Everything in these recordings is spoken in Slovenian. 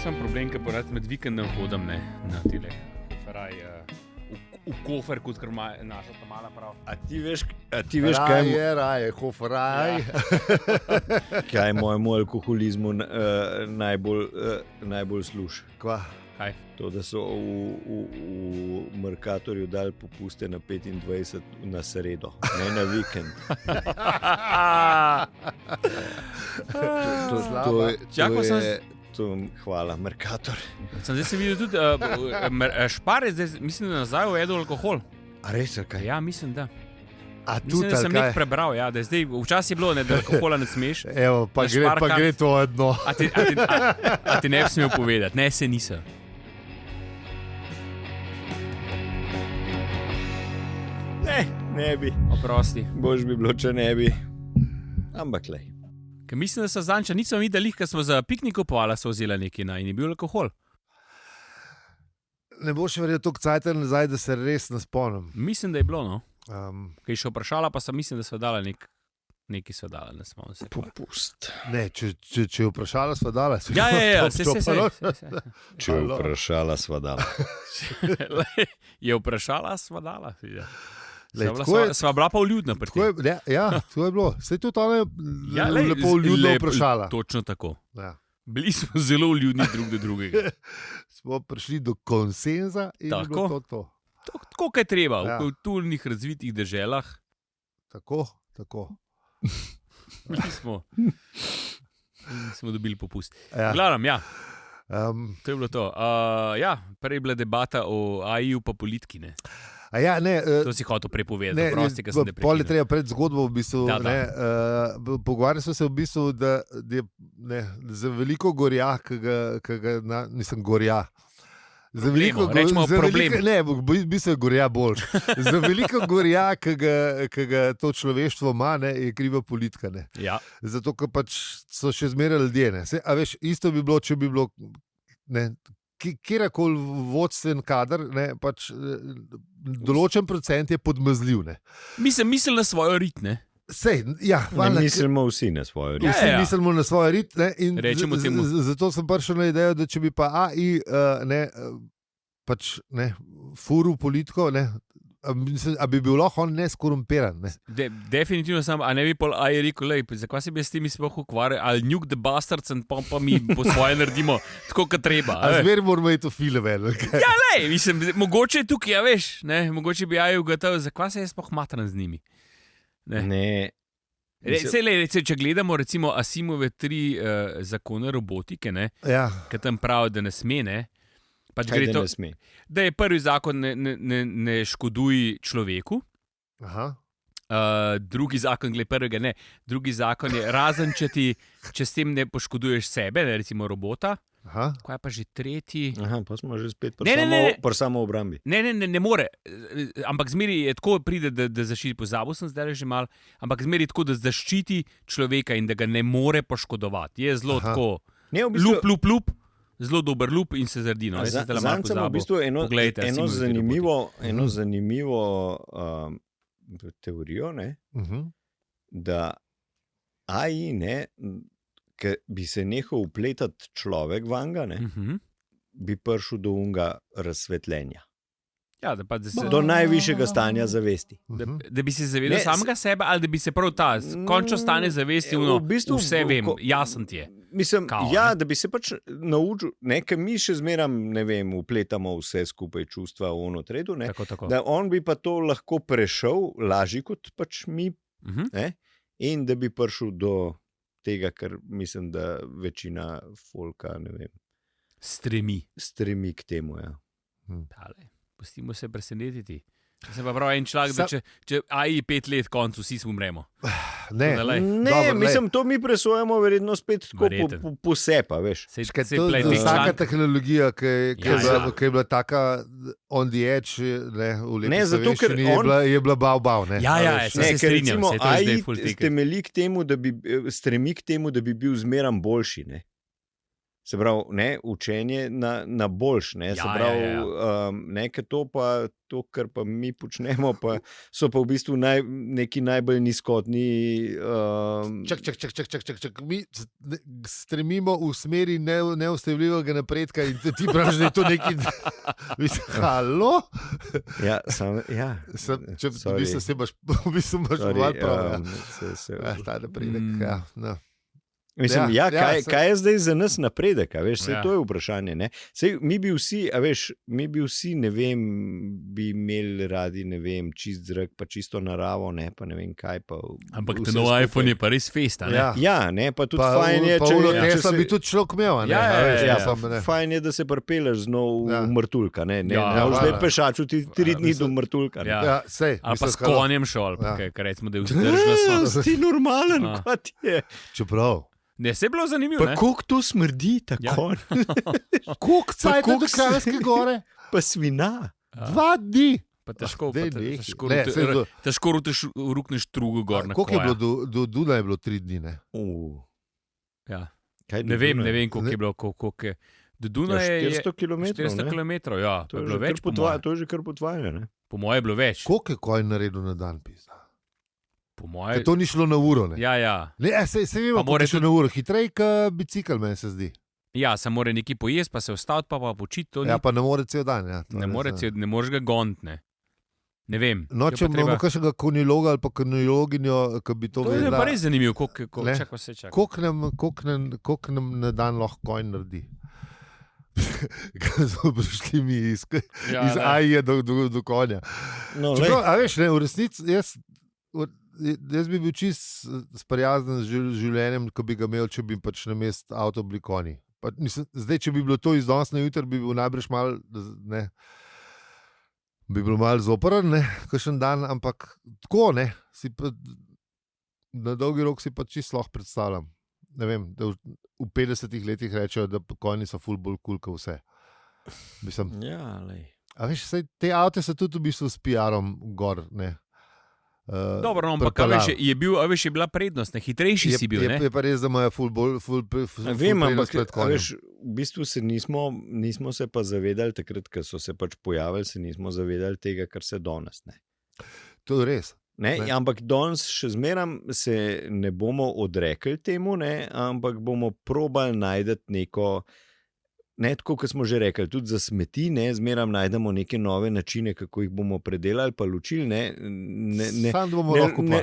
sem problem, ker porad med vikendom hodim na tile feraj v kofer, kot kar ima naša ta mala prav. A ti veš kaj je hoferaj. Kaj mojemu alkoholizmu najbolj služi? Kaj? To, da so v Mercatorju dali popuste na 25 na sredo, ne na vikend. Hvala, Mercator. Sem zdaj se videl tudi Špar je zdaj, mislim, da nazaj uvedel alkohol. A res, kaj? Ja, mislim, da. A mislim, da sem nekaj prebral, ja, da je zdaj, včasih je bilo, da alkohola ne smeš. Evo, pa gre to odno. A ti ne bi smel povedati, ne, se nisem. Ne bi. Oprosti. Bož bi bilo, če ne bi. Ampak lej. Ker mislim, da so zanča, nismo videli, ker smo za piknik kupovali, so vzeli nekaj in je bil alkohol. Ne boš verjel toliko cajta nazaj, da se res ne spomnim. Mislim, da je bilo, no. Kaj je še vprašala, pa sem mislim, da so dala nekaj so dala, ne spomnim se. Popust. Ne, če je vprašala, so dala. Ja, se. Če je vprašala, sva dala. Je vprašala, sva dala. Sva bila pa vljudna pri tem. Ja, to je bilo. Sej tudi ona je lepo vljudno vprašala. Točno tako. Ja. Bili smo zelo vljudni drug do drugega. Smo prišli do konsenza in je bilo to. Tako, kaj treba, v kulturnih razvitih deželah. Tako. Smo dobili popust. Gledam, ja. To je bilo to. Prej je bila debata o AI-ju pa politiki, ne? To si hotel prepovedati, prosti, ker sem te prekinil. Pol je treba pred zgodbo v bistvu, pogovarjali smo se v bistvu, da je za veliko gorja, nisem gorja. Rečemo problem. Ne, v bistvu je gorja boljš. Za veliko gorja, ki ga to človeštvo ima, je kriva politika. Ja. Zato, ker pač so še zmeraj ljudje. A veš, isto bi bilo, če bi bilo kjerkoli vodstven kader, pač določen procent je podmazljiv. Mislim na svojo rit, ne? Mislimo vsi na svojo rit. Vsi mislimo na svojo rit. Rečemo temu. Zato sem prišel na idejo, da če bi pa AI furil politiko, a bi bil lahko on neskorumpiran. Definitivno sem, a ne bi pol AI rekel, zakaj se bi s temi sploh ukvarjali, ali nuke the bastards in pa mi po svoje naredimo tako, kot treba. A zmer moramo iti v film. Ja, mislim, mogoče je tukaj, veš, mogoče bi AI ugotovil, zakaj se je sploh matran z njimi. Ne. Če gledamo recimo Asimove 3 zakone robotike, ki tam pravi, da ne sme, pač gre to, da je prvi zakon ne škoduj človeku. Aha. Drugi zakon, glede prvega ne. Drugi zakon je razen, če s tem ne poškoduješ sebe, recimo robota. Aha. Kaj pa že tretji? Aha, pa smo že spet pri samoobrambi. Ne more. Ampak zmeri je tako pride, da zaščiti, pozabil sem zdaj že malo, ampak zmeri je tako, da zaščiti človeka in da ga ne more poškodovati. Je zelo tako, lup, zelo dober lup in se zaradi. Zanj sem v bistvu eno zanimivo teorijo, da AI, ki bi se nehal vpletati človek vanga, bi prišel do unga razsvetljenja. Ja, do najvišjega stanja zavesti. Da bi se zavedal samega sebe, ali da bi se prav končno stane zavesti, vse vem, jasen ti je. Mislim, da bi se pač naučil, ker mi še zmeram, vpletamo vse skupaj čustva v ono tredu, tako. Da on bi pa to lahko prešel, lažji kot pač mi, in da bi prišel do tega, kar mislim, da večina folka, stremi k temu, ja. Pustimo se presenetiti. Se pa pravi en človek, da če AI 5 let koncu, vsi smo umremo. Ne, mislim, to mi presojamo verjetno spet tako posepa, veš. Vsaka tehnologija, ki je bila taka on the edge, v lepi slovenščini, je bila bav. Se strinjam, se to je zdaj full ticket. AI stremi k temu, da bi bil zmeram boljši, Se pravi, ne, učenje na boljš, ne, se pravi, nekaj to pa, to, kar pa mi počnemo, pa so pa v bistvu neki najbolj nizkotni. Čak. Mi stremimo v smeri neustavljivega napredka in ti praviš, da je to neki. Halo? Ja. Če v bistvu imaš malo prav. Ta napredek, no. Mislim, kaj je zdaj za nas napredek? Veš, to je vprašanje. Sej, mi bi vsi, ne vem, bi imeli radi, ne vem, čist zrak, pa čisto naravo, ne, pa ne vem kaj. Pa ampak ten nov iPhone je pa res festa, ne? Ja, ne, pa tudi fajn je, če bi tudi človek imel, ne? Fajn je, da se pripeleš znov v Mrtulka, ne? Zdaj pešaču ti 3 dni do Mrtulka. Ali pa s konjem šel, ker recimo, da je vzdržno. Ti normalen, kot je. Čeprav. Ne, se je bilo zanimivo. Pa koliko to smrdi, tako? Koliko cajt do Kranjske gore? Pa svina. 2 dni. Pa težko rukneš trugo gor na koliko je bilo, do Duna je bilo 3 dni, ne? Ja. Ne vem, koliko je bilo, koliko je. Do Duna je 400 kilometrov. 400 kilometrov, ja. To je bilo več, to je že kar potvajanje, ne? Po moje je bilo več. Koliko je konj naredil na dan, pisa? Po moje... To ni šlo na uro, ne? Ja. Se vemo, kako je šlo na uro. Hitrej, kot bicikl, meni se zdi. Ja, se mora nekaj pojesti, pa se vstaviti, pa počiti. Ja, pa ne more cel dan. Ja, ne moreš ga goniti, ne. Ne vem. No, če imamo kakšnega konjiloga ali pa konjiloginjo, ki bi to vedela. To je pa res zanimivo, koliko nam na dan lahko konj naredi. Kaj smo prišli mi iz Aje do konja. No, a veš, ne, v resnici, jaz bi bil čist sprijazen z življenjem, ko bi ga imel, če bi pač na mest avto bili konji. Zdaj, če bi bilo to iz danes na jutri, bi bil najbrž mal, ne, bi bilo mal zoprn, ne, kakšen dan, ampak tako, ne, na dolgi rok si pa čisto lahko predstavljam. Ne vem, da v 50 letih rečejo, da konji so ful bolj kul kot vse. Mislim, a veš, te avte so tudi v bistvu s PR-om gor, ne. Dobro, no, ampak je bila prednost, ne, hitrejši si bil, ne? Je pa res, da imajo ful vem, ampak veš, v bistvu se nismo se pa zavedali takrat, ko so se pač pojavili, se nismo zavedali tega, kar se danes, ne. To je res. Ne, ampak danes še zmeram se ne bomo odrekli temu, ne, ampak bomo probali najti neko, ne, tako kot smo že rekli, tudi za smeti, ne, zmeram najdemo neke nove načine, kako jih bomo predelali, pa ločili,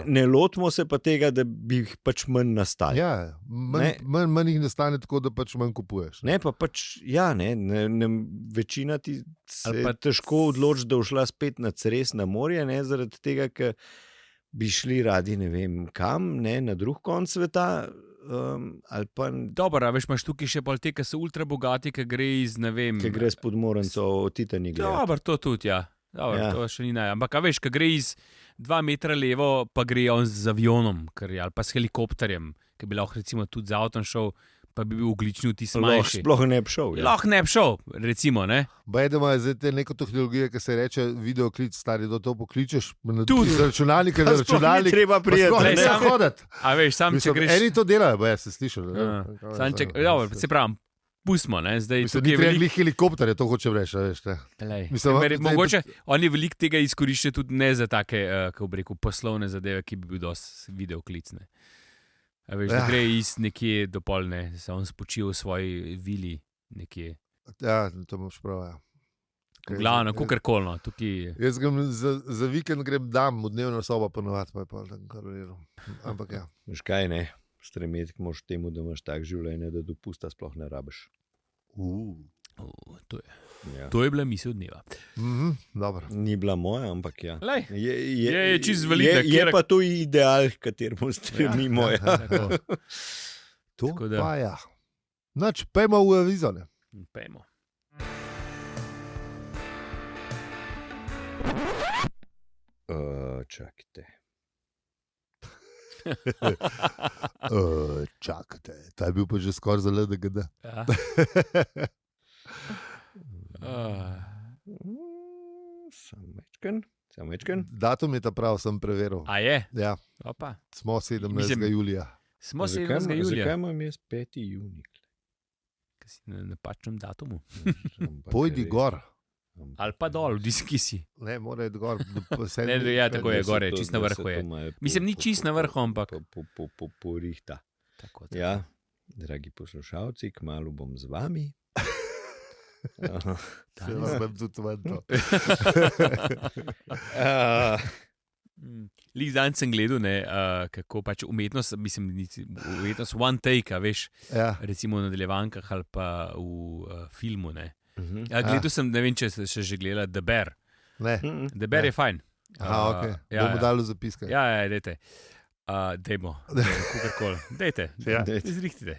ne lotimo se pa tega, da bi jih pač manj nastali. Ja, manj jih nastane tako, da pač manj kupuješ. Ne, pa pač, ja, ne, večina ti se težko odloči, da všla spet na Cres na morje, ne, zaradi tega, ker bi šli radi, ne vem kam, ne, na drug konc sveta, ali pa... Dobro, veš, imaš tukaj še pol te, ki so ultra bogati, ki gre iz, ne vem... Ki gre s Podmorenco o Titani gledati. Dobro, to tudi, ja. Dobro, to še ni naj. Ampak, veš, ki gre iz 2 metra levo, pa gre on z avionom, ali pa s helikopterjem, ki bi lahko recimo tudi z avtom šel, pa bi bil oglični vtis manjši. Sploh ne bi šel. Lahko ne bi šel, recimo, ne. Baj, da imajo zdaj neko tehnologijo, ki se reče videoklic, stari, da to pokličeš tudi z računalnika na računalnik. Sploh ni treba prijeti. Ne hoditi. A veš, sam če greš... Eni to delajo, baj, se slišal. Se pravim, pustimo, ne. Ni treba helikopterje, to hoče reči, veš. Mogoče oni veliko tega izkoriščajo tudi ne za take, kako bi rekel, poslovne zadeve, ki bi bil dosti videoklicne. A veš, da gre iz nekje do polne, se on spočil v svoji vili nekje. Ja, to imaš prav, ja. Glavno, kakorkolno, tukaj... Jaz grem za vikend grem dam, v dnevno sobo ponovati, pa je pa tam kar veriral. Ampak ja. Veš kaj, ne, stremeti moš temu, da imaš tak življenje, da dopusta sploh ne rabiš. To je bila misel dneva. Ni bila moja, ampak ja. Je čist validna. Je pa to ideal, kateremu stremimo. To pa ja. Nač, pejmo v avizo, ne? Pejmo. Čakajte. Čakajte. Ta je bil pa že skoraj za LDGD. Ja. Sam mečken. Datum je ta prav, sem preveril. A je? Ja. Opa. Smo 17. julija. Smo 17. julija. Zakaj imam jaz 5. juni? si na napačnem datumu. Pojdi gor. Ali pa dol, v diski si. Ne, mora iti gor. Ne, ja, tako je, gore, čist na vrhu je. Mislim, ni čist na vrhu, ampak. Porihta. Tako. Ja, dragi poslušalci, kmalu bom z vami. Se vas bom tudi vrto. Lih dan sem gledal, kako pač umetnost, mislim, umetnost one take, veš, recimo v nadaljevankah ali pa v filmu, ne. Gledal sem, ne vem, če še že gledala The Bear. Ne. The Bear je fajn. Ok, bomo dali zapiske. Ja, dajte. Dajmo, kakorkoli. Dajte, izrihtite.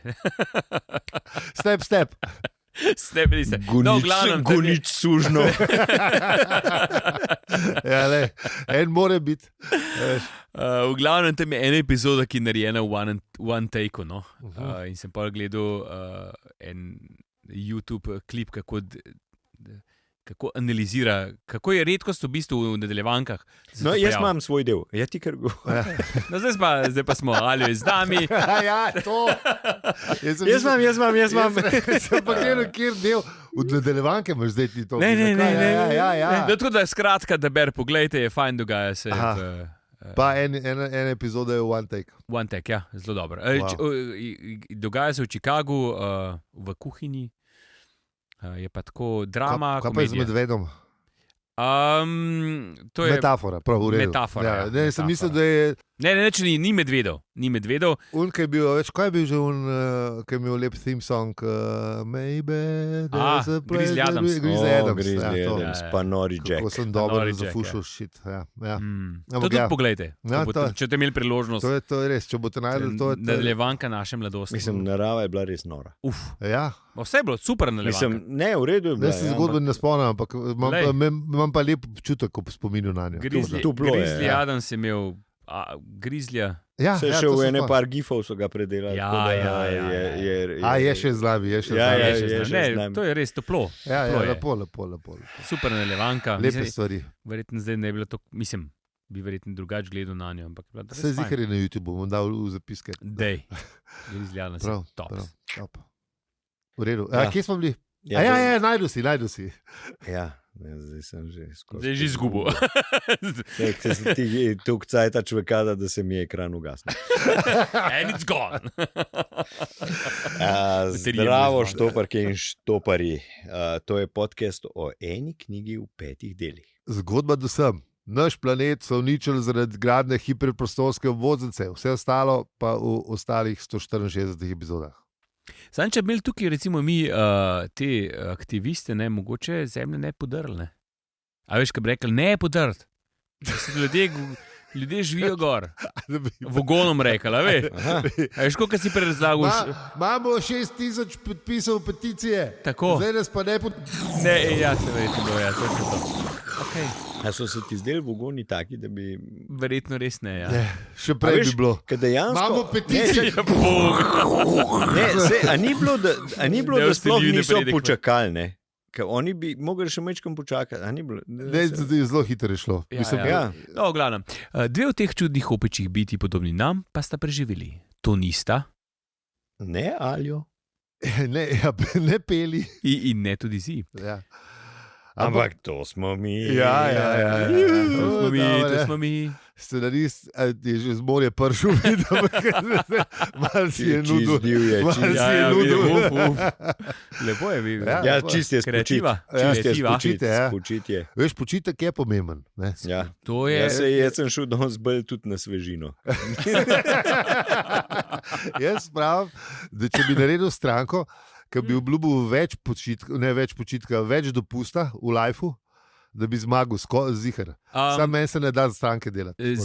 Step. Stepeni ste. No, v glavnem. Gonič sužno. Ja, le, en more biti. V glavnem tam je ena epizoda, ki je narejena v one take, no. In sem pa gledal en YouTube klip, kako analizira, kako je redkost v bistvu v nadaljevankah. No, jaz imam svoj del. Ja, ti kar govori. No, zdaj pa smo ali z nami. Ja, to. Jaz imam. Sem pa gledal, kjer del v nadaljevanke imaš zdaj ti to. Ne. Ja. No, tako da skratka, da ber, poglejte, je fajn, dogaja se. Pa en epizoda je One Take. One Take, ja, zelo dobro. Dogaja se v Chicagu, v kuhinji. Je pa tako drama. Kaj pa je z medvedom? To je metafora, prav v redu. Metafora. Ja, ne, sem mislil, da je. Ne, ni medvedov. Kaj je bil, kaj je bil že ki je imel lep theme song? Maybe there's a place. Grizzly Adams. Pa Nori Jack. Kako sem dobro zafušil shit. Ja. To tudi pogledajte, če ste imeli priložnost. To je res, če boste najdeli to. Nadaljevanka naše mladosti. Mislim, narava je bila res nora. Ja. Vse je bilo super nadaljevanka. Mislim, ne, v redu je bilo. Jaz se zgodbe ne spomnim, ampak imam pa lep občutek, ko spominju na njo. Grizzly Adams je imel Grizzlya. Ja, še v ene par gifov so ga predelali. Je še zlavi, to je res toplo. Ja, lepo. Super nadaljevanka. Lepe stvari. Verjetno zdaj ne bi bilo to, mislim, bi verjetno drugače gledal na njo. Se zihar je na YouTube, bom dal v zapiske. Dej, Grizzly Adams je top. V redu. Kje smo bili? Najdu si. Ja. Zdaj sem že skoro. Zdaj že izgubil. Če se ti tukaj cajta človekada, da se mi je ekran ugasnil. And it's gone. Zdravo, štoparke in štopari. To je podcast o eni knjigi v 5 delih. Zgodba do sem. Naš planet so uničili zaradi gradnje hiperprostorske obvoznice, vse ostalo pa v ostalih 164 epizodah. Sam, če bi imeli tukaj recimo mi te aktiviste, ne, mogoče zemlje ne podrli, ne. A veš, kaj bi rekli, ne podrti. Ljudje živijo gor. Vogonom rekli, a veš. A veš, koliko si prerazlagal? Imamo 6000 podpisov peticije. Tako. Zdaj nas pa ne Ne, ja, se verjetno, ja, to je to. Okay. A so se ti zdeli vogoni taki, da bi... Verjetno res ne, ja. Ne, še prej bi bilo. Imamo peticije. A ni bilo, da sploh niso počakali, ne? Ker oni bi mogli še mečkam počakati. Ne, zelo hitro je šlo. No, v glavnem. Dve od teh čudnih opečih biti podobni nam, pa sta preživeli. To nista. Ne, Aljo. Ne Peli. In ne tudi Zi. Ja. Ampak to smo mi. Ja. To smo mi. Scenarist je že z morja pršel, malo si je nudil. Lepo je bil. Ja, čist je spočitje. Veš, počitek je pomemben. Ja. Jaz sem šel danes bolj tudi na svežino. Jaz pravim, da če bi naredil stranko, ki bi obljubil več počitka, več dopusta v lifeu, da bi zmagal zihar. Sam meni se ne da stranke delati.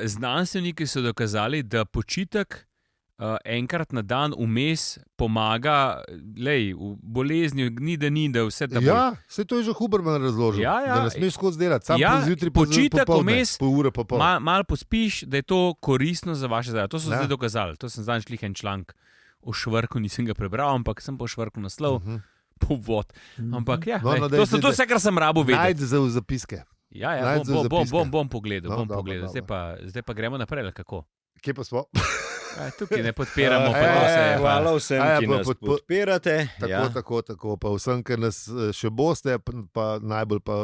Znanstveniki so dokazali, da počitek enkrat na dan vmes pomaga, v bolezni, da vse da. Ja, vse to je že Huberman razložil, da ne smeš skozi delati. Sam zjutraj počitek vmes, pol ure pa pol. Malo pospiš, da je to koristno za vaše zdravje. To so zdaj dokazali. To sem zadnjič en članek o švrku, nisem ga prebral, ampak sem po švrku naslov. Povod. Ampak ja, to je vse, kar sem rabo vedeti. Najdi za zapiske. Ja, bom pogledal. Zdaj pa gremo naprej, kako? Kje pa smo? Tukaj ne podpiramo, pa vse. Hvala vsem, ki nas podpirate. Tako. Pa vsem, ki nas še boste, pa najbolj pa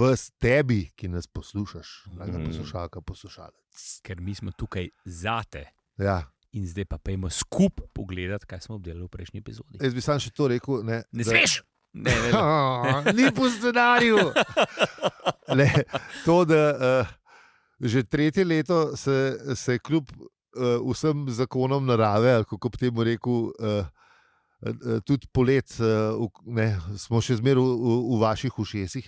vas tebi, ki nas poslušaš. Poslušalec. Ker mi smo tukaj zate. Ja. In zdaj pa pojmo skupaj pogledati, kaj smo obdelali v prejšnji epizodi. Jaz bi sam še to rekel. Ne smeš! Ni po scenariju. To, da že 3. leto se kljub vsem zakonom narave, ali kako bi temu rekel, tudi polet, smo še zmeraj v vaših ušesih.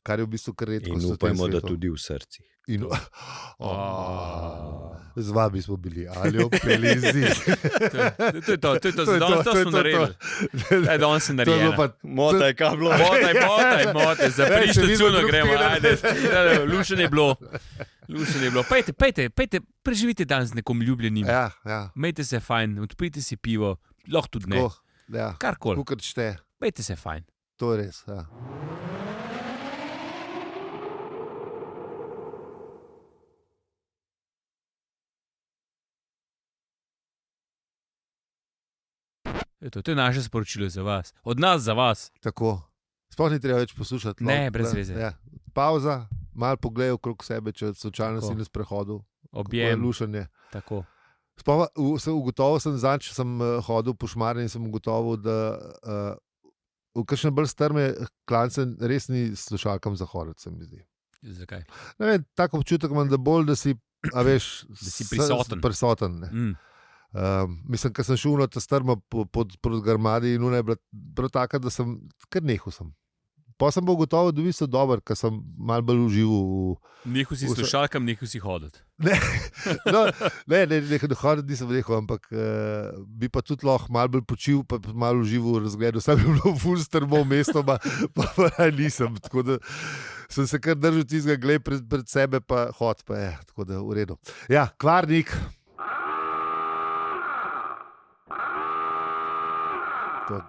Kar je v bistvu kar redko. In upajmo, da tudi v srcih. Z vami smo bili, ali opeli zid. To je to, danes smo naredili. Danes sem naredil. Motaj, kablo. Motaj, zaprište cuno gremo, ajde. Lušen je bilo. Pejte, preživite dan z nekom ljubljenim. Ja. Mejte se fajn, odprite si pivo, lahko tudi ne. Karkoli. Kukrat šte. Mejte se fajn. To je res, ja. To je naše sporočilo za vas. Od nas za vas. Tako. Sploh ni treba več poslušati. Ne, brez veze. Ja. Pauza, malo poglej okrog sebe, če slučajno si na sprehodu. Objem. Lušanje. Tako. Ugotovil sem zadnjič, sem hodil po Šmarju in sem ugotovil, da v kakšne bolj strme klance res ni slušalkam za hoditi, se mi zdi. Zakaj? Ne vem, tako občutek imam, da bolj, da si, da si prisoten. Mislim, ker sem šel na ta strma pod Grmadi in ona je bila prav taka, da sem kar nehal sem. Pa sem bil gotovo, da so dober, ker sem malo bolj užival. Nehal si slušalkam, nehal si hoditi. Ne, hoditi nisem rekel, ampak bi pa tudi lahko malo bolj počil, pa malo užival v razgledu. Sam je bilo ful strmo mesto, pa nisem. Tako da sem se kar držal tistega, gled pred sebe, pa hod, pa je, tako da v redu. Ja, Kvarnik.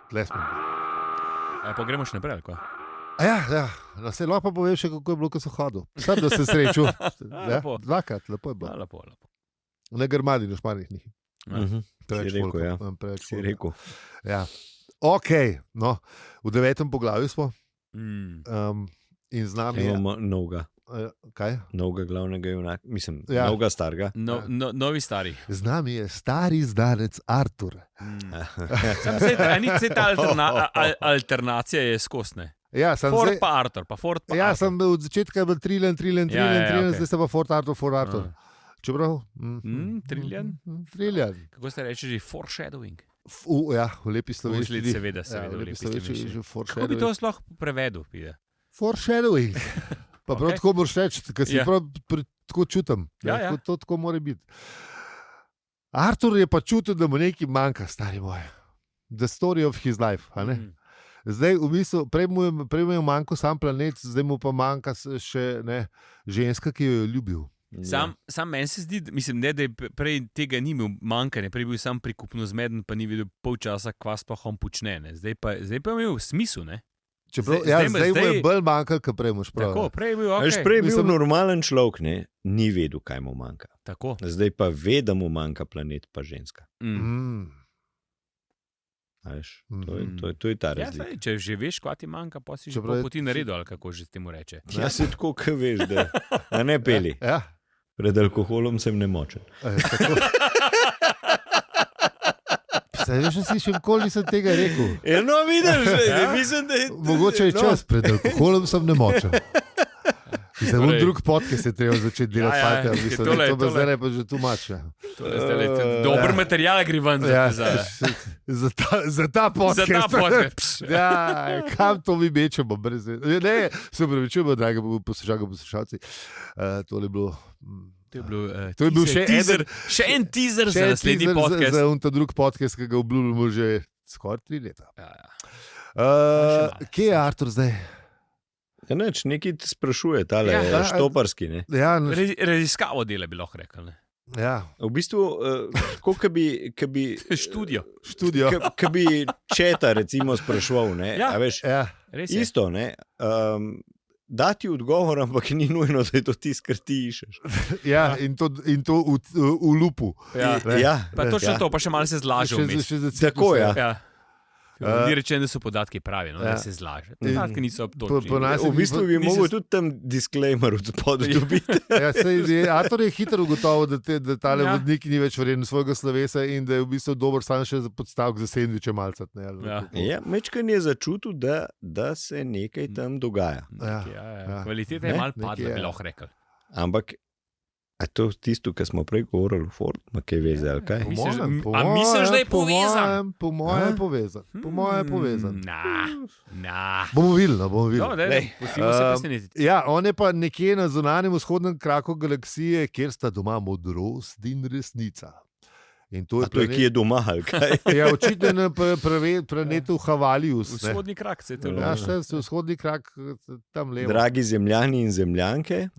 Tle smo. Pa gremo še naprej, ali kaj? Ja. Se lahko pa povem še, kako je bilo, ko sem hodil. Sem, da se srečal. Dvakrat, lepo je bilo. Lepo. Na Grmadi, na Šmarjih njih. Si rekel. Ja. Ok, no, v 9. poglavju smo. In z nami imamo novega. Kaj? Novega glavnega junaka, mislim, novega starega. Novi stari. Z nami je stari znanec Artur. Alternacija je skosne. Ja, Ford pa Artur. Ja, sem bil od začetka Trillian, zdaj se pa Ford Artur. Čeprav? Trillian. Kako se reče že foreshadowing? Ja, v lepi slovenščini. Seveda, v lepi slovenščini. Kako bi to sploh prevedel? Foreshadowing. Pa prav tako moraš reči, ker si prav tako čutim. To tako mora biti. Artur je pa čutil, da mu nekaj manjka, stari moj. The story of his life. Zdaj, v bistvu, prej mu je manjkal sam planet, zdaj mu pa manjka še ženska, ki jo je ljubil. Sam meni se zdi, mislim, da je prej tega ni imel manjkanja, prej bil sam prikupno zmeden, pa ni videl pol časa, kva sploh on počne. Zdaj pa je imel smisel, ne? Zdaj mu je bolj manjkal, kot prej moš prav. Tako, prej je bil ok. Prej je bil normalen človek, ni vedel, kaj mu manjka. Tako. Zdaj pa ve, da mu manjka planet pa ženska. To je ta razlika. Če že veš, kva ti manjka, pa si že pol poti naredil, ali kako že temu reče. Ja, si tako, kaj veš, da ne peli. Pred alkoholom sem nemočen. Veš, si še nikoli nisem tega rekel. No, vidiš, mislim, da je... Mogoče je čas, pred alkoholom sem nemočen. Mislim, drug podcast je treba začeti delati. To bo zdaj pa že tu mač. Dober material gre ven za ta podcast. Kam to mi mečemo? Ne, se upravičujemo, dragi poslušalci. To je bilo... To je bil še en teaser za naslednji podcast. Za ta drug podcast, ki ga obljubljamo že skoraj 3 leta. Kje je Artur zdaj? Nekaj te sprašuje, tale štoparski. Raziskavo dela bi lahko rekel. V bistvu, kot bi študijo. Kot bi četa recimo sprašoval. Isto, dati odgovor, ampak ni nujno, da je to tisto, kar ti iščeš. Ja, in to v lupu. Ja. Pa točno to, pa še malo se zlaže vmes. Tako, ja. Ja. Ni rečeno, da so podatki pravi, no, da se zlaže. Podatki niso obtočni. V bistvu bi mogel tudi tam disclaimer od spodaj dobiti. Ja, Artur je hitro ugotovil, da tale vodnik ni več vreden svojega slovesa in da je v bistvu dober sam še za podstavek za sendviče malce. Ja, mečkan je začutil, da se nekaj tam dogaja. Kvaliteta je malo padla, bi lahko rekel. Ampak a to tisto, kar smo prej govorili v Ford, ima kaj veze, ali kaj? Misliš, da je povezan? Po moje je povezan. Po moje je povezan. Bomo videli. Pustimo se presenetiti. Ja, on je pa nekje na zunanjem vzhodnem kraku galaksije, kjer sta doma modrost in resnica. In to je ki je doma, ali kaj? Ja, očitno na planetu Havalius. Vzhodni krak se je to Ja, vzhodni krak tam levo. Dragi zemljani in zemljanke,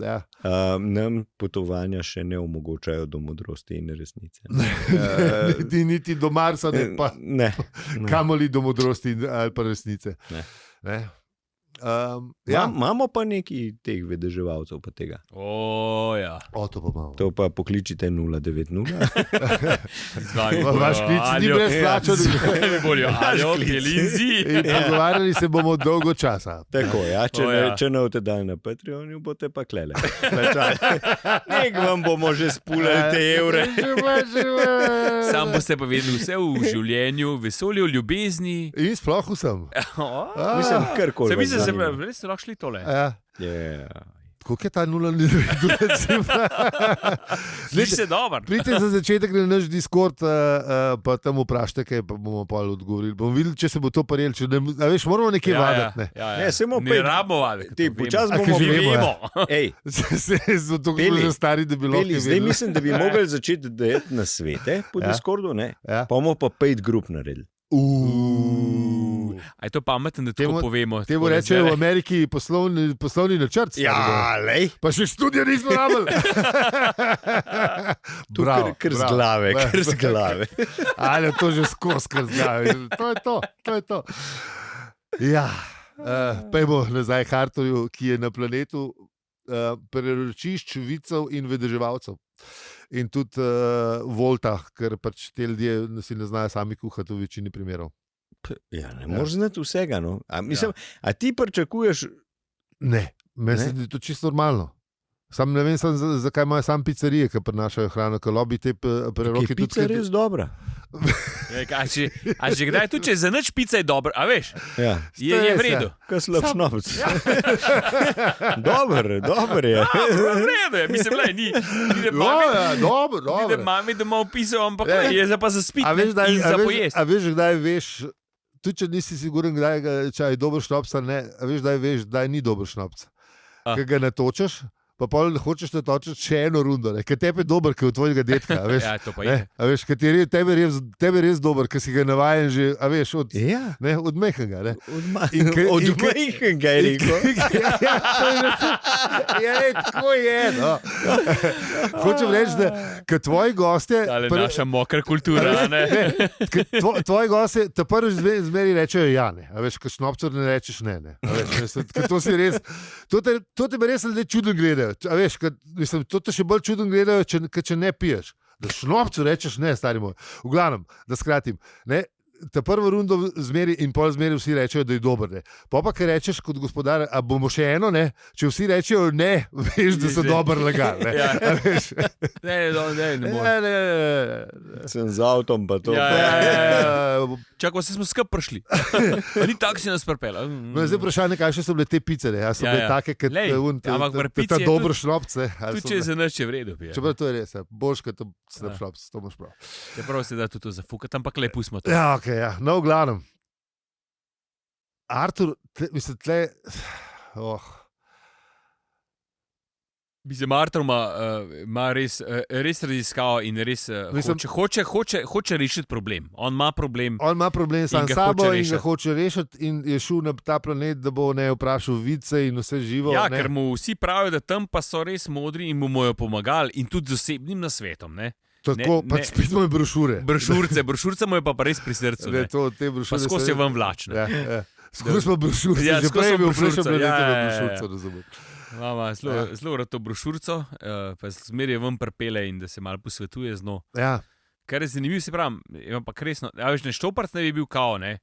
nam potovanja še ne omogočajo do modrosti in resnice. Niti do Marsa, ne. Kamoli do modrosti ali pa resnice. Ne. Imamo pa nekaj teh vedeževalcev pa tega. To pa imamo. To pa pokličite 090. Vaš klic ni brezplačen. In pogovarjali se bomo dolgo časa. Tako, če ne boste dali na Patreonu, boste pa klele. Nek vam bomo že spulali te evre. Sam boste povedali vse v življenju, vesolju, ljubezni. In sploh vsem. Mislim, karkoli. Res ste lahko šli tole. Koliko je ta 0,0? Sliši se dobro. Pridite za začetek na naš Discord, pa tam vprašajte, kaj pa bomo pa odgovorili. Bomo videli, če se bo to paril. Moramo nekaj vaditi. Ne rabimo vaditi. Počas bomo živimo. Zato smo že stari, da bi lahko vedeli. Zdaj mislim, da bi mogli začeti dajati na svete po Discordu, pa bomo pa paid group naredili. A je to pametno, da tako povemo? Temu rečejo v Ameriki poslovni načrt. Pa še študija nismo rabili. Bravo. Kar z glave. Ali to že skozi kar z glave. To je to. Ja, pojmo nazaj k Arturju, ki je na planetu preročišč vicev in vedeževalcev. In tudi Volta, ker pač te ljudje si ne znajo sami kuhati v večini primerov. Ja, ne moreš znati vsega. No. A ti pričakuješ? Ne, meni se zdi to čisto normalno. Sam ne vem, zakaj imajo sam pizzerije, ki prinašajo hrano, ker lobi te preroki. Pizza je res dobra. A že kdaj tudi, če za nič pizza je dobra, a veš? Ja. Je v redu. Kaj slab šnopc. Dober je. V redu je, mislim, ni da mami doma opisal, ampak je pa za spiti in za pojesti. A veš, kdaj veš, tudi če nisi siguren, če je dober šnopc, a veš, kdaj ni dober šnopc. Ker ga natočeš, pa pol hočeš natočiti še eno rundo, ker tebe je dober, ker je od tvojega detka. Ja, to pa je. A veš, tebe je res dober, ker si ga navajen že, a veš, od mehanga. Od mehanga je rekel. Ja, tako je. Hočem reči, da ker tvoji gostje... Ali naša mokra kultura, ne? Tvoji gostje te prvi zmeri rečejo ja, ne. A veš, ker šnopcer ne rečeš ne. Ker to si res... To te res ljudje čudno gledajo. A veš, to te še bolj čudno gledajo, če ne piješ. Da šnopcu rečeš ne, stari moj. V glavnem, da skratim, ne, ta prvo rundo zmeri in pol zmeri vsi rečejo, da je dober, ne. Pa kaj rečeš kot gospodar, a bomo še eno, ne? Če vsi rečejo ne, veš, da so dober lagar, ne. A veš? Ne more. Sem z avtom pa to. Čakaj, se smo skup prišli. Ni tako si nas pripela. No, zdaj vprašanje, kaj še so bile te pice, ne? A so bile take, ta dobro šnopce. Tudi če je za nič je v redu. Čeprav to je res, boljš, kot slab šnopc, to moš prav. Čeprav se da tudi to zafukati, ampak le pustimo to. Ja, no, v glavnem. Artur, mislim, tle... Mislim, Artur ima res raziskavo in res hoče rešiti problem. On ima problem sam s sabo in ga hoče rešiti in je šel na ta planet, da bo vprašal vice in vse živo. Ja, ker mu vsi pravijo, da tam pa so res modri in mu bojo pomagali in tudi z osebnim nasvetom, ne? Tako, pač spet moje brošure. Brošurce mu je pa res pri srcu. Ne, te brošure. Pa skozi je vam vlačne. Ja. Skozi smo brošurce, Ja, že skozi prej je smo bil brošurce, prejšnji planet, ja. brošurce, razumem. Mama, zelo rad to brošurco, pa zmeraj je vam prepele in da se malo posvetuje z njo. Ja. Kar je zanimivo, se pravim, imam pa resno, a veš, ne Štoparc ne bi bil kao, ne?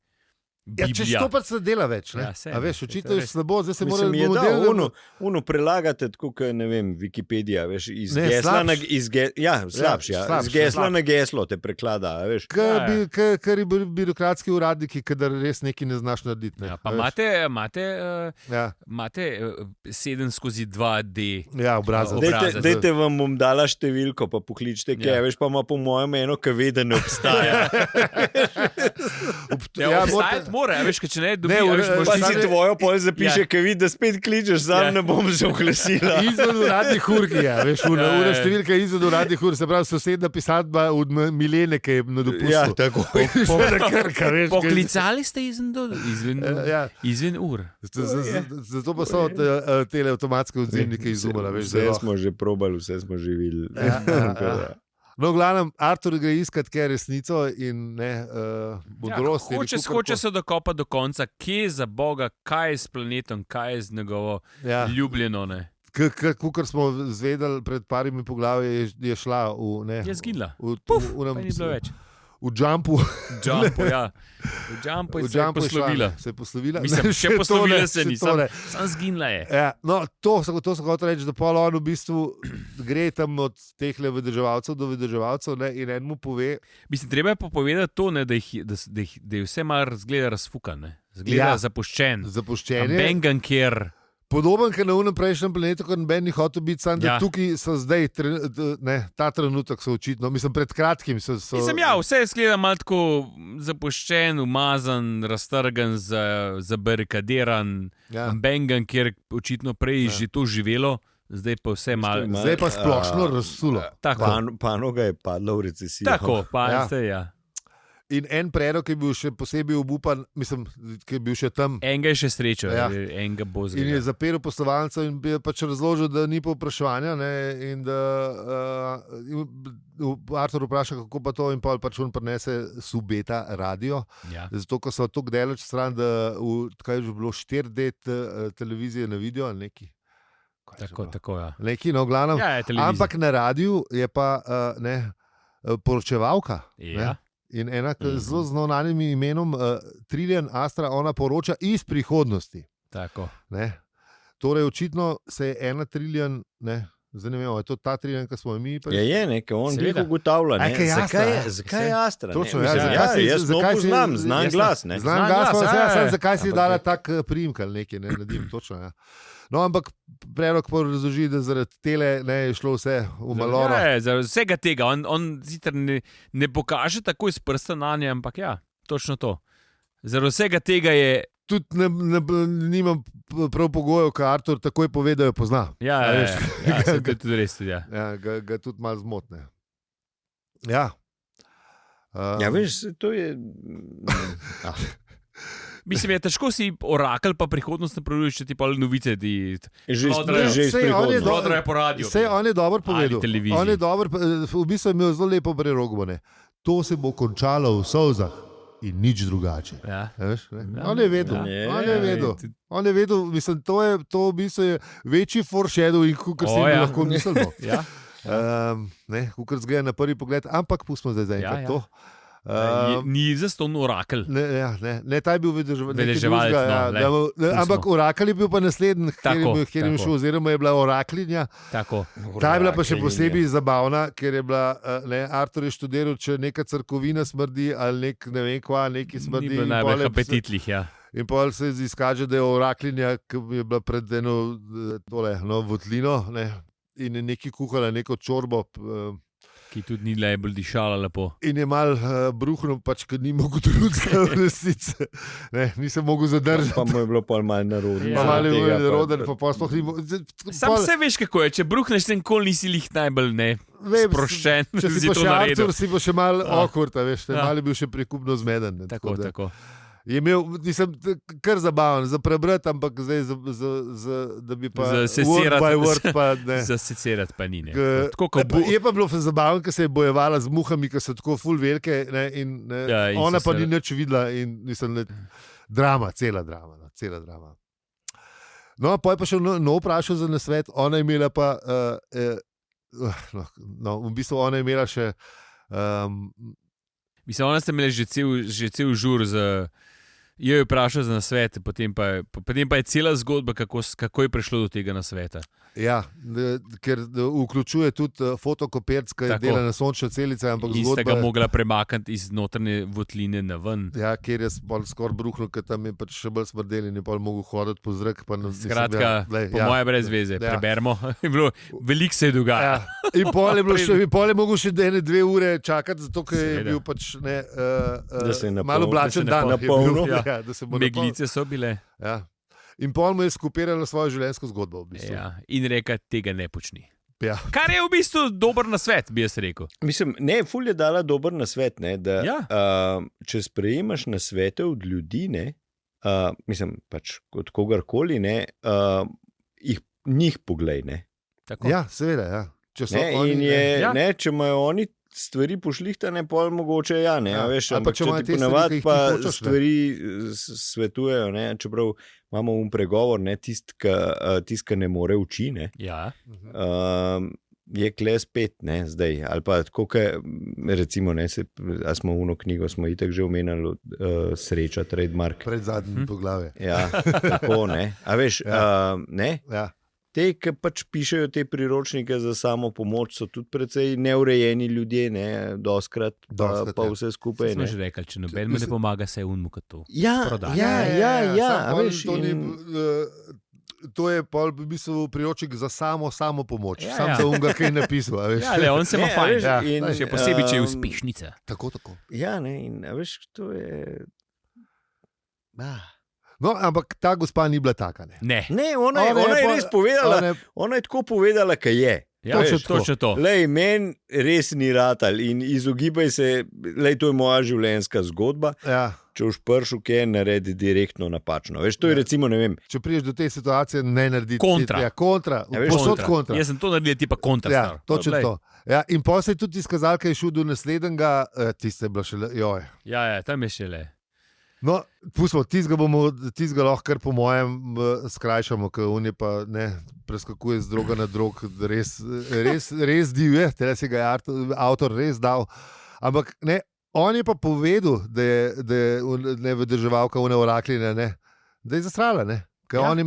Ja, če Štoparc se dela več, ne? Ja, sej, A veš, sej, očitno to je je res. slabo, zdaj se Mislim, je mora uno prelagate tako, kot ne vem, Wikipedija, veš, iz Ne, gesla na slabš. slabš, ja. slabš, Z gesla slabš. na geslo te preklada, a veš. Kar birokratski uradniki, kadar res nekaj ne znaš narediti. Ne? Ja, pa A veš. imate 7/2D. Ja, obrazac. Obrazac. Dajte vam bom dala številko, pa pokličite, kaj, veš, pa ima po mojem eno, ki ve, da ne obstaja. Ja, obstajati mora, veš, ker če ne dobi, Ne, a veš, pa Pa moraš si Stane- tvojo pol zapiše, Ja. ki vidi, da spet kličeš, sam Ja. ne bom že oglasila. Izven uradnih ur, ja, veš, ura Ja, ja. številka izven uradnih ur, se pravi sosedna pisatba od Milene, ki je na dopustu. Ja, tako. Na Krka, veš. Poklicali ste izven ur. Zato pa so te avtomatske odzivnike izumili, veš. Vse smo že probali, vse smo že videli. Ja, ja. No, v glavnem, Artur gre iskat kaj resnico in ne modrost. Hoče se dokopati do konca, kje za Boga, kaj je s planetom, kaj je z njegovo ljubljeno. Ne? Kar smo zvedeli pred parimi poglavji, je šla v ne. Je zginila. Pa ni bilo več. V jumpu. Ja. V jumpu je se poslovila. Se je poslovila. Mislim, še poslovila se ni, to ne. sam zginila je. Ja, no, to sem hotel reči, da pol on v bistvu gre tam od teh vedeževalcev do vedeževalcev in en mu pove. Mislim, treba je pa povedati to, ne, da je vse malo zgleda razfukan, ne. Zgleda zapuščen. Zapuščenje. Bengan, kjer. Podoben, kot na unem prejšnjem planetu, kot noben ni hotel biti, samo da tukaj so zdaj, ta trenutek so očitno, mislim, pred kratkim so. Mislim, ja, vse je zgleda malo tako zapuščen, umazan, raztrgan, zabarikadiran. Ja. Bengan, kjer očitno prej že to živelo, zdaj pa vse malo. Zdaj pa splošno razsulo. Panoga je padla v recesijo. Tako, pa se ja. In en predlog, ki je bil še posebej obupan, mislim, ki je bil še tam. Enega je še srečo, Ja. enega bo In zgleda. je zaprl poslovalnico in bi pač razložil, da ni povpraševanja. In da Artur vpraša, kako pa to, in pač on prinese Subeta radio. Ja. Zato, ko so tako daleč stran, da kaj je že bilo 4D televizije na video ali neki. Tako, ja. Neki, no, glavno. Ja, je televizija. Ampak na radiju je pa poročevalka. Ja. In ena z zelo znanim imenom Trillian Astra, ona poroča iz prihodnosti. Tako. Ne? Torej, očitno se je ena Trillian, zanimivo, je to ta Trillian, ki smo jo mi prišli. Je nekaj, on Seveda. jih ugotavlja. A, kaj je Astra, Zakaj je Astra? Točno, ne? ja, Mislim, zakaj si- jaz zakaj to si- poznam, znan jaz glas. Ne? Znam glas, glas, pa ja. zakaj si Ampak dala je- tak priimek ali nekaj, ne nadim, točno. Ja. No, ampak predlog pa razloži, da zaradi tele je šlo vse v maloro. Ja, zaradi vsega tega. On sicer ne pokaže tako iz prsta na nje, ampak ja, točno to. Zaradi vsega tega je. Tudi nimam prav pogojev, kar Artur takoj pove, da jo pozna. Ja, A ja, veš, ja, se to je tudi res. Tudi, ja. Ja, ga tudi malo zmotne. Ja. Ja, veš, to je. Mislim, je težko si orakel, pa prihodnost napravljuješ, če ti pa novice. Že Prodra- iz Sej, on je prihodnosti. Prodra je po radiju. Vse on je dobro povedal. televiziji. On je dobro, v bistvu je imel zelo lepo prerogbone. To se bo končalo v solzah in nič drugače. Ja. Veš, Ja. on je vedel. Ja. On je vedel. On je vedel, mislim, to v bistvu je večji foreshadowing, kot si ja. lahko mislimo. Ja. Kot zgleda na prvi pogled, ampak pustimo zdaj zaenkrat Ja. to. Ni zaston orakel. Ne, ta je bil Vedeževalec, ampak orakel je bil pa naslednji, Tako, kjer je tako. šel, oziroma je bila oraklinja. Tako. Ta je bila pa še posebej zabavna, ker je bila, Artur je študiral, če neka crkovina smrdi ali ne vem kva, neki Ni smrdi. bilo najbolj apetitlih. Ja. In pa se izkaže, da je oraklinja, ki je bila pred eno votlino in je neki kuhala neko čorbo. Ki tudi ni najbolj dišala lepo. In je mal bruhnil, pač, ker ni mogel drugega v resnici. Nisem mogel zadržati. Pa mu je bilo pol malo narodno. Ja. Pa malo je Tega bil pa- roden, pa sploh ni Sam vse veš, kako je. Če bruhneš, nikoli nisi lih najbolj sproščen. Če si to pa še naredil. Artur, si pa še mal Ja. awkward, veš, Ja. mal je bil še prekupno zmeden. Tako. Je imel, nisem kar zabaven za prebrati, ampak zdaj da bi pa word by word pa ne. Za secerati pa ni, ne. Je pa bilo zabaven, ker se je bojevala z muhami, ki so tako ful velike, ne, in ona pa ni nič videla in nisem drama, cela drama. No, pa je pa še vprašal za nasvet, ona je imela pa v bistvu ona je imela še mislim, ona ste imeli že cel žur jo je vprašal za nasvet, potem pa je cela zgodba, kako je prišlo do tega nasveta. Ja, ker vključuje tudi fotokopirc, ki je dela na sončne celice, ampak in zgodba... In ste ga mogla premakniti iz notranje votline na ven. Ja, kjer je skoraj bruhnil, ker tam je pač še bolj smrdel in je pa mogel hoditi po zrak. Skratka, po moje brez veze, prebermo. Veliko se je dogajalo. Ja. In pol je mogel še 2 ure čakati, zato ker je bil pač malo oblačen dan. Ja, meglice so bile. Ja. In pol mu je skopirala svojo življenjsko zgodbo. V bistvu. Ja. In reka, tega ne počni. Ja. Kar je v bistvu dober nasvet, bi jaz rekel. Mislim, ne, ful je dala dober nasvet, ne, da če sprejemaš nasvete od ljudi, ne, mislim, pač od kogarkoli, ne, njih poglej. Ne. Tako. Ja, seveda, ja. Če so oni, ne, če imajo oni stvari pošlihtane, pol mogoče ne, veš, ampak če ti ponavadi pa stvari svetujejo, ne, čeprav imamo pregovor, ne, tist, ki ne more uči, ne, je kle spet, ne, zdaj, ali pa tako, recimo, ne, a smo uno knjigo, smo itak že omenjali, Sreča, trademark. Pred zadnjim poglavje. Ja, tako, ne, a veš, ne, te, ki pač pišejo te priročnike za samo pomoč, so tudi precej neurejeni ljudje, ne, doskrat pa vse skupaj. Smo že rekli, če noben mu ne pomaga, se je unmu kot to. Ja, veš, to je pol v bistvu priročnik za samo pomoč. Sam za unga, ki je napisal. Ja, le, on se ima fajn. Še posebej, če je uspešnica. Tako. Ja, ne, in veš, to je... No, ampak ta gospa ni bila taka. Ne, ona je res povedala, ona je tako povedala, kaj je. Ja, točno to. Lej, meni res ni ratal in izogibaj se, lej, to je moja življenjska zgodba. Ja. Če už pršu, kaj naredi direktno napačno. Veš, to je recimo, ne vem. Če priješ do te situacije, ne naredi kontra. Ja, kontra. Kontra. Jaz sem to naredil, ti pa kontra. Ja, točno to. Ja, in pa se je tudi izkazal, kaj je šel do naslednjega, tiste je bilo šele, joj. Ja, tam je šele. No, pustimo, tizga lahko kar po mojem skrajšamo, ker on je pa ne preskakuje z droga na drog, res divje, tega si ga je avtor res dal. Ampak ne, on je pa povedal, da je nevdrževalka une orakline, ne, da je zasrala, ne. Ker on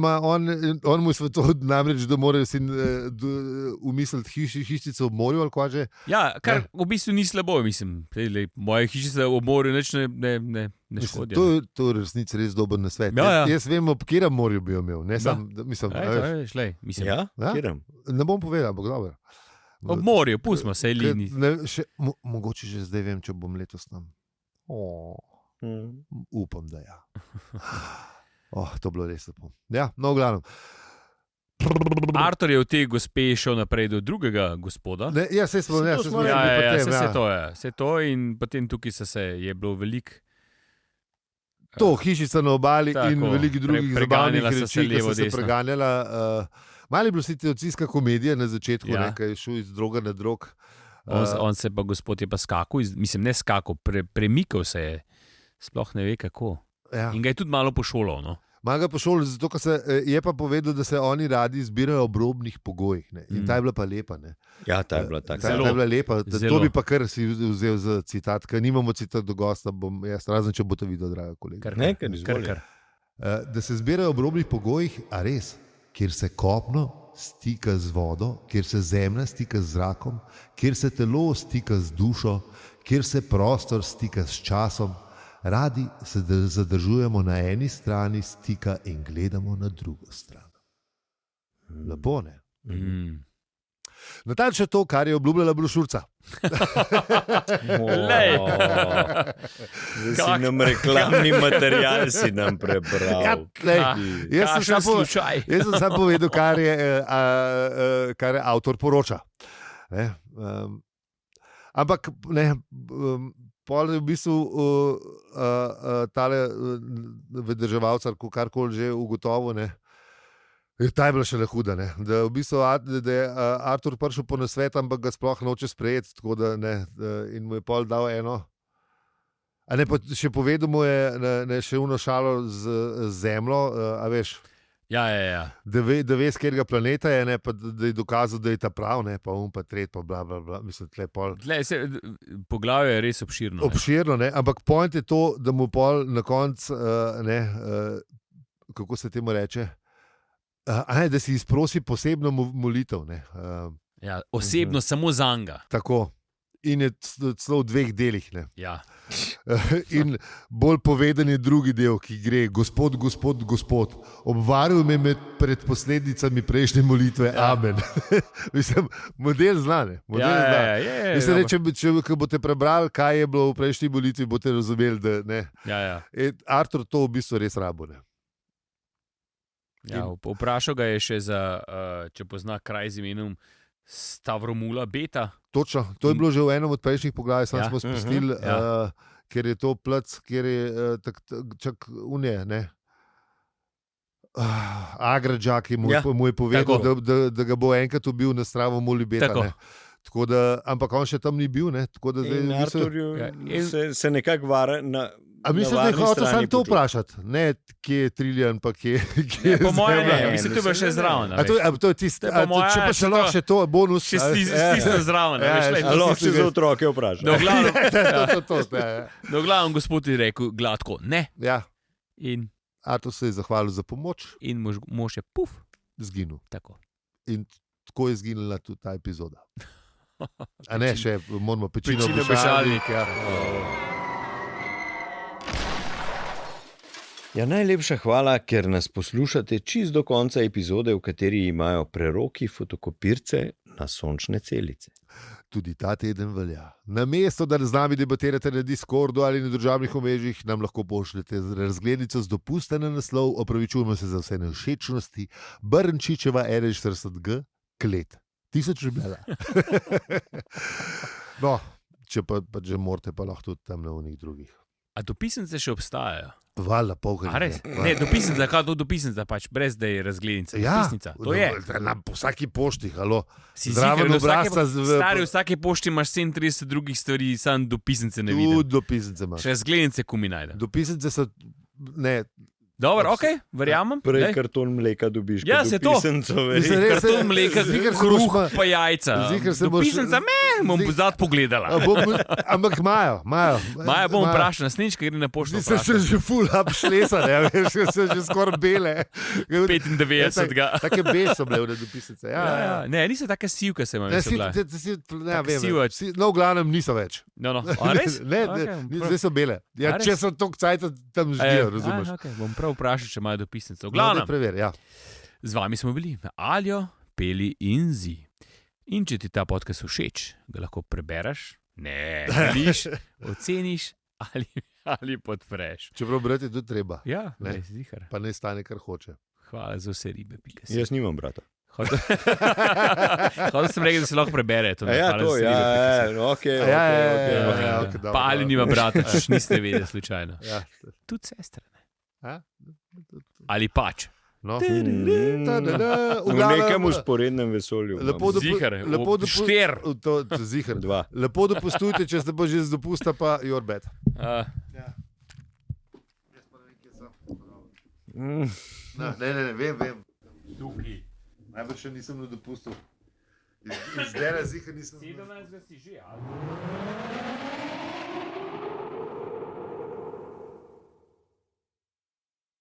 mu je svetoval namreč, da morajo si umisliti hišico ob morju ali kva že. Ja, kar v bistvu ni slabo, mislim. Moje hišice ob morju nič ne škodijo. To je resnici res dober nasvet. Ja. Jaz vem, ob katerem morju bi jo imel. Ne, mislim. Ne bom povedal, ampak dobro. Ob morju, pustimo se, Elini. Mogoče že zdaj vem, če bom letos tam. Upam, da ja. To bilo res lepo. Ja, no, v glavnem. Artur je v tej gospe šel naprej do drugega gospoda. Ja, se smo Vse to in potem tukaj je bilo veliko. To, hišica na obali in veliko drugih zabavnih reči, ki so se preganjala. Malo je bilo situacijska komedija na začetku, nekaj je šel iz droga na drog. On se pa, gospod je pa skakal, mislim, ne skakal, premikal se je. Sploh ne ve kako. Ja. In ga je tudi malo pošolal. No? Malo ga pošolal, zato je pa povedal, da se oni radi zbirajo ob robnih pogojih. Ne? In ta je bila pa lepa. Ne? Ja, ta je bila taka. Ta je bila lepa. To bi pa kar si vzel za citat, ker nimamo citat do gosta, bom jaz razen, če bo to videl, draga kolega. Kar. Da se zbirajo ob robnih pogojih, a res, kjer se kopno stika z vodo, kjer se zemlja stika z zrakom, kjer se telo stika z dušo, kjer se prostor stika s časom, radi se zadržujemo na eni strani stika in gledamo na drugo stran. Lepo, ne? Natančno to, kar je obljubljala brošurca. Zdaj si nam reklamni material si nam prebral. Jaz sem samo povedal, kar je avtor poroča. Ampak ne, pol je v bistvu tale vedeževalc, karkoli že ugotovil, ne. Ta je bila šele huda, ne. Da v bistvu da je Artur prišel po nasvet, ampak ga sploh noče sprejeti, tako da ne, in mu je pol dal eno. A ne, pa še povedal mu je še uno šalo z Zemljo, a veš. Ja. Da ve, s katerega planeta je, ne, pa da je dokazal, da je ta prav, ne, pa pa tret, pa bla, bla, bla. Mislim, tle pol. Poglavje je res obširno. Obširno, ne, ampak point je to, da mu pol na koncu, kako se temu reče, da si izprosi posebno molitev, ne. Ja, osebno samo zanga. Tako. In je celo v 2 delih. Ne. Ja. In bolj poveden je drugi del, ki gre: Gospod, obvaril me pred posledicami prejšnje molitve. Ja. Amen. Mislim, model znane. Mislim, če boste prebrali, kaj je bilo v prejšnji molitvi, boste razumeli, da ne. Ja. Artur to v bistvu res rabo. Ne. Ja, vprašal ga je še za, če pozna kraj z imenom Stavromula Beta. Točno, to je bilo že v enem od prejšnjih poglavij, smo spustili, ker je to plac, ker je čak unije, ne. Agradžak mu je povedal, da ga bo enkrat ubil na Stravomuli Beta. Ne. Tako da, ampak on še tam ni bil, ne. Tako da in Arturju se nekako vara na. A mislim, da je hotel samo to vprašati, ne kje je Trillian, pa kje je po mojem ne, mislim, to je še zraven. To je tisto, če pa še lahko še to bonus. Še tisto zraven. Lahko še za otroke vprašati. Do glavno gospod je rekel gladko, ne. Ja. In Artur se je zahvalil za pomoč. In mož je puf. Zginil. Tako. In tako je zginila tudi ta epizoda. A ne, še moramo pečino obešalnik. Ja, najlepša hvala, ker nas poslušate čist do konca epizode, v kateri imajo preroki fotokopirce na sončne celice. Tudi ta teden velja. Namesto, da z nami debatirate na Discordu ali na družabnih omrežjih, nam lahko pošljete razglednico z dopusta na naslov. Opravičujemo se za vse nevšečnosti. Brnčičeva 41G klet. 1000 živela. No, če pa že morate, pa lahko tudi tam na onih drugih. A dopisnice še obstajajo? Vala, polkrat. Ne, dopisnica, kaj to dopisnica, pač brez da je razglednica. Ja, dopisnica, to je. Po vsaki pošti, halo. Si zraven obrazca. Stari, v vsaki pošti imaš 37 drugih stvari, samo dopisnice ne vidim. Tudi dopisnice imaš. Še razglednice, ko mi najdem. Dopisnice so, ne. Dobro, ok, verjamem. Prej karton mleka dobiš. Ja, se to. Karton mleka, kruh pa jajca. Dopisnica, bom pozad pogledala. Ampak Maja bom vprašal, naslednjič, ker gre na pošto. Se že ful upšlesa, ne, se že skoraj bele. 95 ga. Take bele so bile v dopisnice. Ja. Ne, niso take sivke se imam. Ne, vem. No, v glavnem niso več. No, a res? Ne, zdaj so bele. Ja, če so toliko cajta tam ždijo, razumeš. Bom prav vprašal, če imajo dopisnico. Glavno, ja. Z vami smo bili Aljo, Peli in Zi. In če ti ta podcast všeč, ga lahko prebereš, deliš, oceniš ali podpreš. Čeprav brati tudi treba. Ja, ne, zihar. Pa ne stane, kar hoče. Hvala za vse ribe. Jaz nimam brata. Hotel sem rekel, da se lahko prebere. Ok. Pa ali nima brata, če niste vedeli slučajno. Tudi sestre. Ali pač. No. V nekem usporednem vesolju. Štir. Zihar. Lepo dopustujte, če ste pa že z dopusta, pa your bed. Ne, vem. Tukaj. Najbolj še nisem na dopustu. Zdaj zihar nisem. 17 si že, ali?